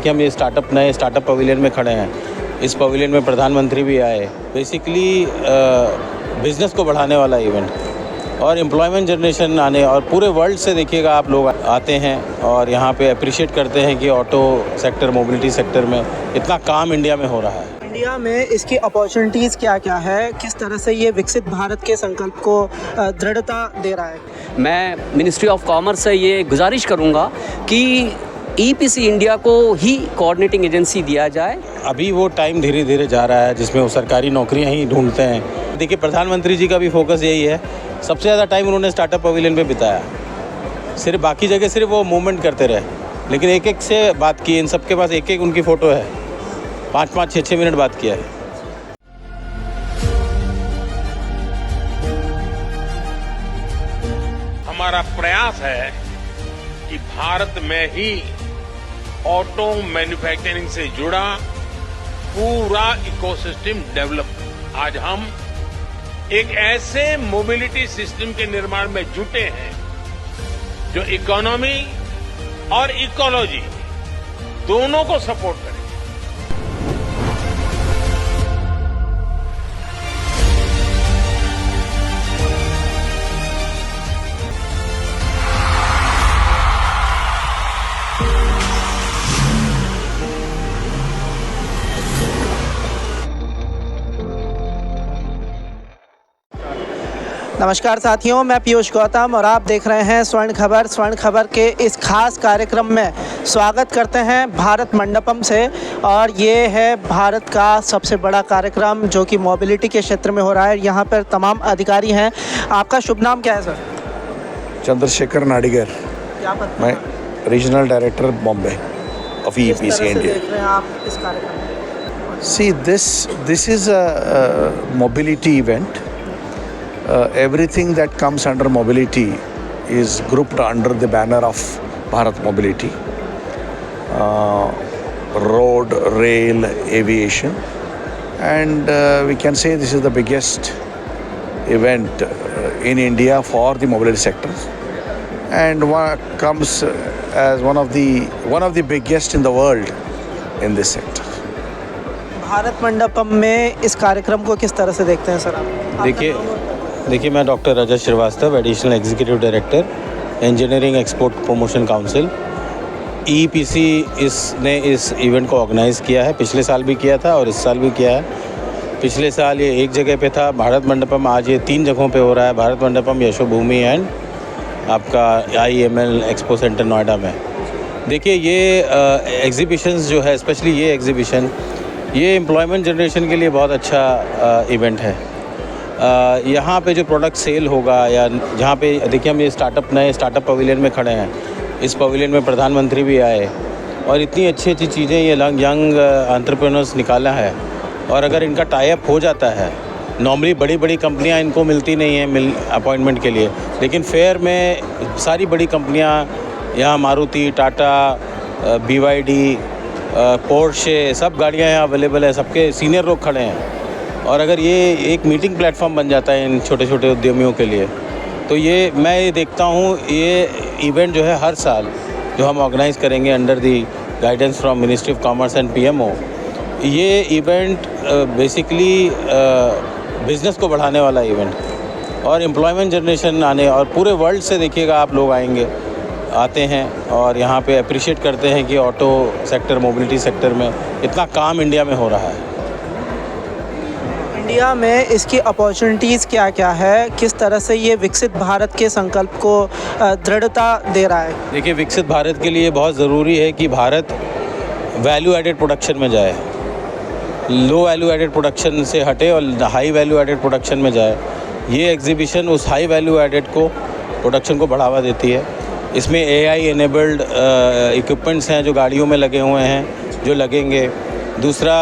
कि हम ये नए स्टार्टअप पवेलियन में खड़े हैं। इस पवेलियन में प्रधानमंत्री भी आए। बेसिकली बिज़नेस को बढ़ाने वाला इवेंट और एम्प्लॉयमेंट जनरेशन आने और पूरे वर्ल्ड से देखिएगा आप लोग आते हैं और यहाँ पे अप्रिशिएट करते हैं कि ऑटो सेक्टर, मोबिलिटी सेक्टर में इतना काम इंडिया में हो रहा है। इंडिया में इसकी अपॉर्चुनिटीज़ क्या क्या है, किस तरह से ये विकसित भारत के संकल्प को दृढ़ता दे रहा है? मैं मिनिस्ट्री ऑफ कॉमर्स से ये गुजारिश करूँगा कि ईपीसी इंडिया को ही कोऑर्डिनेटिंग एजेंसी दिया जाए। अभी वो टाइम धीरे धीरे जा रहा है जिसमें वो सरकारी नौकरियां ही ढूंढते हैं। देखिए, प्रधानमंत्री जी का भी फोकस यही है। सबसे ज़्यादा टाइम उन्होंने स्टार्टअप पवेलियन पे बिताया। सिर्फ बाकी जगह सिर्फ वो मूवमेंट करते रहे, लेकिन एक एक से बात की। इन सबके पास एक एक उनकी फ़ोटो है, 5-5, 6-6 मिनट बात किया है। हमारा प्रयास है कि भारत में ही ऑटो मैन्युफैक्चरिंग से जुड़ा पूरा इकोसिस्टम डेवलप। आज हम एक ऐसे मोबिलिटी सिस्टम के निर्माण में जुटे हैं जो इकोनॉमी और इकोलॉजी दोनों को सपोर्ट करे। नमस्कार साथियों, मैं पीयूष गौतम और आप देख रहे हैं स्वर्ण खबर। स्वर्ण खबर के इस खास कार्यक्रम में स्वागत करते हैं भारत मंडपम से। और ये है भारत का सबसे बड़ा कार्यक्रम जो कि मोबिलिटी के क्षेत्र में हो रहा है। यहाँ पर तमाम अधिकारी हैं। आपका शुभ नाम क्या है सर? चंद्रशेखर नाडिगर। क्या पद? मैं regional director Bombay of EPC India. देख रहे हैं आप इस कार्यक्रम में? See, this is a mobility event. Everything that comes under mobility is grouped under the banner of Bharat Mobility. Road, rail, aviation, and we can say this is the biggest event in India for the mobility sector, and comes as one of the biggest in the world in this sector. Bharat Mandapam में इस कार्यक्रम को किस तरह से देखते हैं sir आप? देखिए, मैं doctor Rajat Srivastava, additional executive director, engineering export promotion council. EPC इसने इस इवेंट को ऑर्गेनाइज़ किया है। पिछले साल भी किया था और इस साल भी किया है। पिछले साल ये एक जगह पे था भारत मंडपम, आज ये 3 जगहों पे हो रहा है। भारत मंडपम, यशोभूमि एंड आपका IML एक्सपो सेंटर नोएडा में। देखिए, ये एग्जीबिशंस जो है, स्पेशली ये एग्जीबिशन, ये एम्प्लॉयमेंट जनरेशन के लिए बहुत अच्छा इवेंट है। यहाँ पे जो प्रोडक्ट सेल होगा या जहाँ पे देखिए, हम ये नए स्टार्टअप पवेलियन में खड़े हैं। इस पवेलियन में प्रधानमंत्री भी आए और इतनी अच्छी अच्छी चीज़ें ये यंग एंटरप्रेन्योर्स निकाला है। और अगर इनका टाई अप हो जाता है, नॉर्मली बड़ी बड़ी कंपनियाँ इनको मिलती नहीं हैं अपॉइंटमेंट के लिए, लेकिन फेयर में सारी बड़ी कंपनियाँ यहाँ, मारुति, टाटा, BYD, पोर्शे, सब गाड़ियाँ यहाँ अवेलेबल है। सबके सीनियर लोग खड़े हैं। और अगर ये एक मीटिंग प्लेटफॉर्म बन जाता है इन छोटे छोटे उद्यमियों के लिए, तो मैं ये देखता हूँ ये इवेंट जो है हर साल जो हम ऑर्गेनाइज़ करेंगे under the guidance from ministry of commerce and PMO, ये इवेंट बेसिकली बिज़नेस को बढ़ाने वाला इवेंट और एम्प्लॉयमेंट जनरेशन आने और पूरे वर्ल्ड से देखिएगा आप लोग आते हैं और यहाँ पे अप्रिशिएट करते हैं कि ऑटो सेक्टर, मोबिलिटी सेक्टर में इतना काम इंडिया में हो रहा है। इंडिया में इसकी अपॉर्चुनिटीज़ क्या क्या है, किस तरह से ये विकसित भारत के संकल्प को दृढ़ता दे रहा है? देखिए, विकसित भारत के लिए बहुत ज़रूरी है कि भारत वैल्यू एडेड प्रोडक्शन में जाए, लो वैल्यू एडेड प्रोडक्शन से हटे और हाई वैल्यू एडेड प्रोडक्शन में जाए। ये एग्जीबिशन उस हाई वैल्यू एडेड को प्रोडक्शन को बढ़ावा देती है। इसमें AI एनेबल्ड इक्विपमेंट्स हैं जो गाड़ियों में लगे हुए हैं, जो लगेंगे। दूसरा,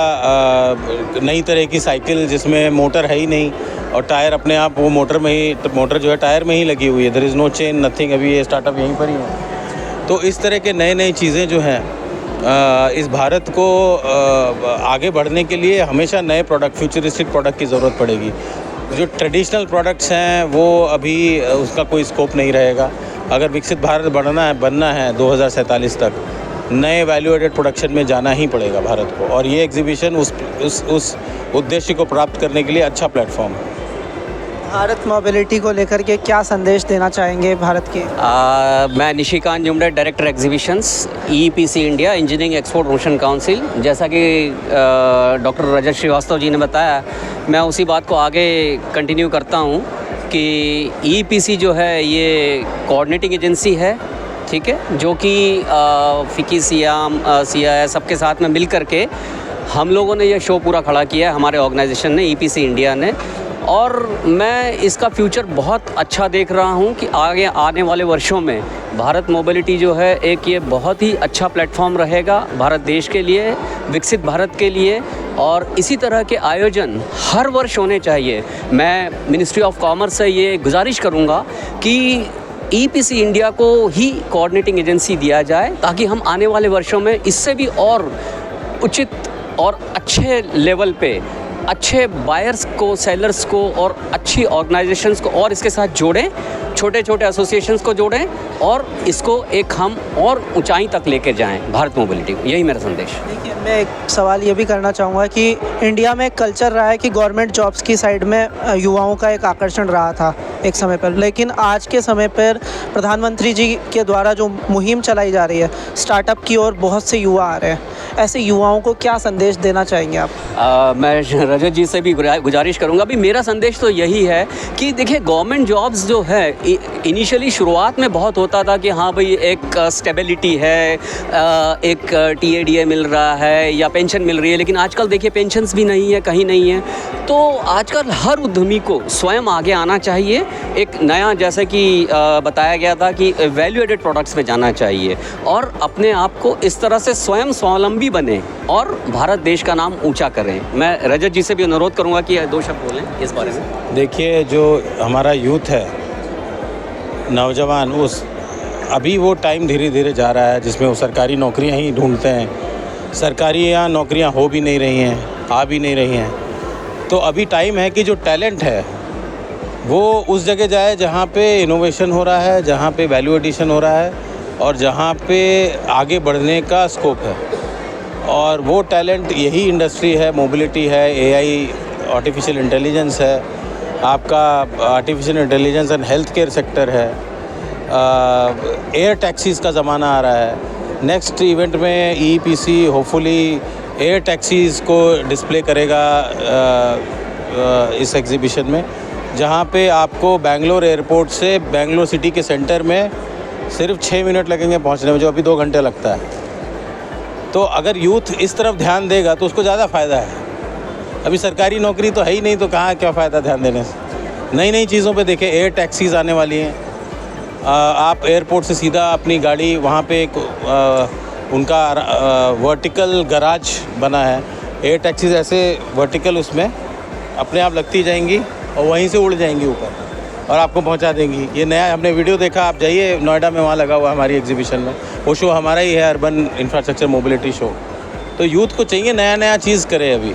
नई तरह की साइकिल जिसमें मोटर है ही नहीं और टायर अपने आप, वो मोटर जो है टायर में ही लगी हुई है। There is no chain, nothing. अभी ये स्टार्टअप यहीं पर ही है। तो इस तरह के नई चीज़ें जो हैं, इस भारत को आगे बढ़ने के लिए हमेशा नए प्रोडक्ट, फ्यूचरिस्टिक प्रोडक्ट की ज़रूरत पड़ेगी। जो ट्रेडिशनल प्रोडक्ट्स हैं वो अभी उसका कोई स्कोप नहीं रहेगा। अगर विकसित भारत बनना है 2047 तक, नए वैल्यू एडेड प्रोडक्शन में जाना ही पड़ेगा भारत को, और ये एग्जीबिशन उस उद्देश्य को प्राप्त करने के लिए अच्छा प्लेटफॉर्म है। भारत मोबिलिटी को लेकर के क्या संदेश देना चाहेंगे भारत के? मैं Nishikant Jumde, director exhibitions, EPC India, engineering export promotion council. जैसा कि डॉक्टर रजत श्रीवास्तव जी ने बताया, मैं उसी बात को आगे कंटिन्यू करता हूँ कि EPC जो है ये कोऑर्डिनेटिंग एजेंसी है, ठीक है, जो कि फिकी, सियाम, CII सबके साथ में मिल कर के हम लोगों ने ये शो पूरा खड़ा किया है, हमारे ऑर्गेनाइजेशन ने, EPC इंडिया ने। और मैं इसका फ्यूचर बहुत अच्छा देख रहा हूँ कि आगे आने वाले वर्षों में भारत मोबिलिटी जो है एक ये बहुत ही अच्छा प्लेटफॉर्म रहेगा भारत देश के लिए, विकसित भारत के लिए। और इसी तरह के आयोजन हर वर्ष होने चाहिए। मैं मिनिस्ट्री ऑफ कॉमर्स से ये गुजारिश करूँगा कि EPC इंडिया को ही कोऑर्डिनेटिंग एजेंसी दिया जाए, ताकि हम आने वाले वर्षों में इससे भी और उचित और अच्छे लेवल पे अच्छे बायर्स को, सेलर्स को और अच्छी ऑर्गेनाइजेशंस को और इसके साथ जोड़ें, छोटे छोटे एसोसिएशंस को जोड़ें और इसको एक हम और ऊंचाई तक लेकर जाएं भारत मोबिलिटी। यही मेरा संदेश। देखिए, मैं एक सवाल ये भी करना चाहूँगा कि इंडिया में एक कल्चर रहा है कि गवर्नमेंट जॉब्स की साइड में युवाओं का एक आकर्षण रहा था एक समय पर, लेकिन आज के समय पर प्रधानमंत्री जी के द्वारा जो मुहिम चलाई जा रही है स्टार्टअप की ओर, बहुत से युवा आ रहे हैं। ऐसे युवाओं को क्या संदेश देना चाहेंगे आप? मैं रजत जी से भी गुजारिश करूंगा। अभी मेरा संदेश तो यही है कि देखिए, गवर्नमेंट जॉब्स जो है इनिशियली शुरुआत में बहुत होता था कि हाँ भाई एक स्टेबिलिटी है, एक TADA मिल रहा है या पेंशन मिल रही है, लेकिन आजकल देखिए पेंशन्स भी नहीं है, कहीं नहीं है। तो आजकल हर उद्यमी को स्वयं आगे आना चाहिए, एक नया, जैसे कि बताया गया था कि वैल्यू एडेड प्रोडक्ट्स में जाना चाहिए और अपने आप को इस तरह से स्वयं स्वावलंबी बने और भारत देश का नाम ऊंचा करें। मैं रजत जी से भी अनुरोध करूंगा कि 2 शब्द बोलें इस बारे में। देखिए, जो हमारा यूथ है, नौजवान, उस अभी वो टाइम धीरे धीरे जा रहा है जिसमें वो सरकारी नौकरियां ही ढूंढते हैं। सरकारी नौकरियां हो भी नहीं रही हैं, आ भी नहीं रही हैं। तो अभी टाइम है कि जो टैलेंट है वो उस जगह जाए जहाँ पे इनोवेशन हो रहा है, जहाँ पे वैल्यू एडिशन हो रहा है और जहाँ पे आगे बढ़ने का स्कोप है। और वो टैलेंट यही इंडस्ट्री है, मोबिलिटी है, AI, आर्टिफिशियल इंटेलिजेंस है, आपका artificial intelligence and health care sector है, एयर टैक्सीज़ का ज़माना आ रहा है। नेक्स्ट इवेंट में EPC होपफुली एयर टैक्सीज़ को डिस्प्ले करेगा इस एग्ज़िबिशन में, जहाँ पे आपको बेंगलोर एयरपोर्ट से बेंगलोर सिटी के सेंटर में सिर्फ 6 मिनट लगेंगे पहुँचने में, जो अभी 2 घंटे लगता है। तो अगर यूथ इस तरफ ध्यान देगा तो उसको ज़्यादा फ़ायदा है। अभी सरकारी नौकरी तो है ही नहीं, तो कहाँ क्या फ़ायदा ध्यान देने से। नई नई चीज़ों पे देखें, एयर टैक्सीज़ आने वाली हैं। आप एयरपोर्ट से सीधा अपनी गाड़ी, वहाँ पे एक उनका वर्टिकल गराज बना है। एयर टैक्सीज़ ऐसे वर्टिकल उसमें अपने आप लगती जाएंगी और वहीं से उड़ जाएंगी ऊपर और आपको पहुंचा देंगी। ये नया हमने वीडियो देखा, आप जाइए नोएडा में, वहाँ लगा हुआ हमारी एग्जीबिशन में। वो शो हमारा ही है, अर्बन इंफ्रास्ट्रक्चर मोबिलिटी शो। तो यूथ को चाहिए नया नया चीज़ करे अभी,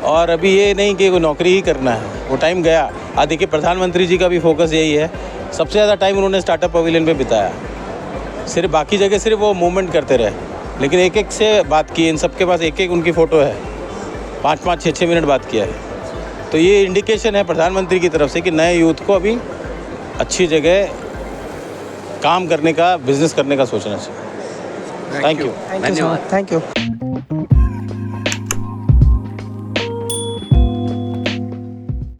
और अभी ये नहीं कि वो नौकरी ही करना है, वो टाइम गया। आज देखिए, प्रधानमंत्री जी का भी फोकस यही है, सबसे ज़्यादा टाइम उन्होंने स्टार्टअप पवेलियन पे बिताया। सिर्फ बाकी जगह सिर्फ वो मूवमेंट करते रहे, लेकिन एक एक से बात की। इन सबके पास एक एक उनकी फ़ोटो है, 5-5, 6-6 मिनट बात किया है। तो ये इंडिकेशन है प्रधानमंत्री की तरफ से कि नए यूथ को अभी अच्छी जगह काम करने का, बिजनेस करने का सोचना चाहिए। Thank you. धन्यवाद। Thank you.